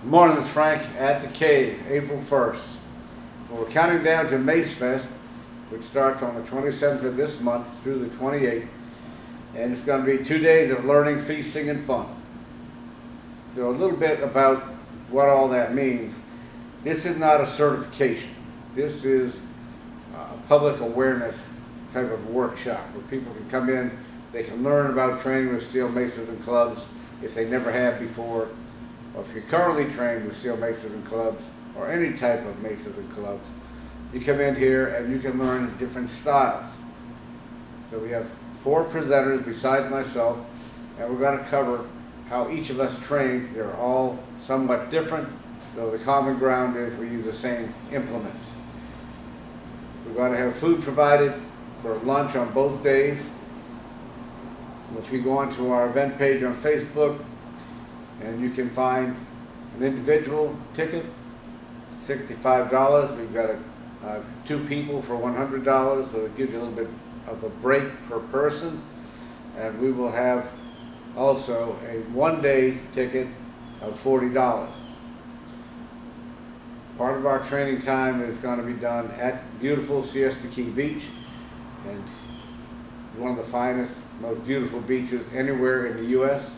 Good morning, it's Frank at the Cave, April 1st. Well, we're counting down to MaceFest, which starts on the 27th of this month through the 28th. And it's going to be 2 days of learning, feasting, and fun. So a little bit about what all that means. This is not a certification. This is a public awareness type of workshop where people can come in, they can learn about training with steel maces and clubs if they never have before, or if you're currently trained with steel maces and clubs, or any type of maces and clubs. You come in here and you can learn different styles. So we have 4 presenters besides myself, and we're going to cover how each of us train. They're all somewhat different, though the common ground is we use the same implements. We're going to have food provided for lunch on both days. If you go onto our event page on Facebook, and you can find an individual ticket, $65. We've got 2 people for $100, so it gives you a little bit of a break per person. And we will have also a 1-day ticket of $40. Part of our training time is going to be done at beautiful Siesta Key Beach, and one of the finest, most beautiful beaches anywhere in the U.S.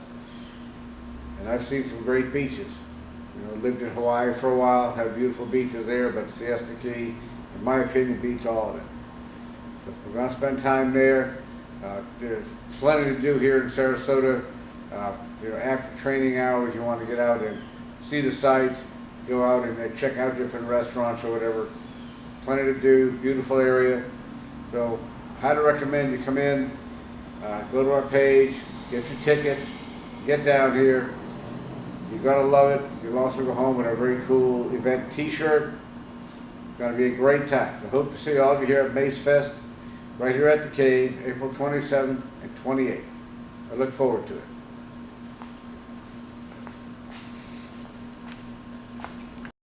And I've seen some great beaches. You know, lived in Hawaii for a while, had beautiful beaches there, but Siesta Key, in my opinion, beats all of it. So we're going to spend time there. There's plenty to do here in Sarasota. You know, after training hours, you want to get out and see the sights, go out and check out different restaurants or whatever. Plenty to do, beautiful area. So highly recommend you come in, go to our page, get your tickets, get down here. You're going to love it. You'll also go home with a very cool event t-shirt. It's going to be a great time. I hope to see all of you here at MaceFest, right here at the Cave, April 27th and 28th. I look forward to it.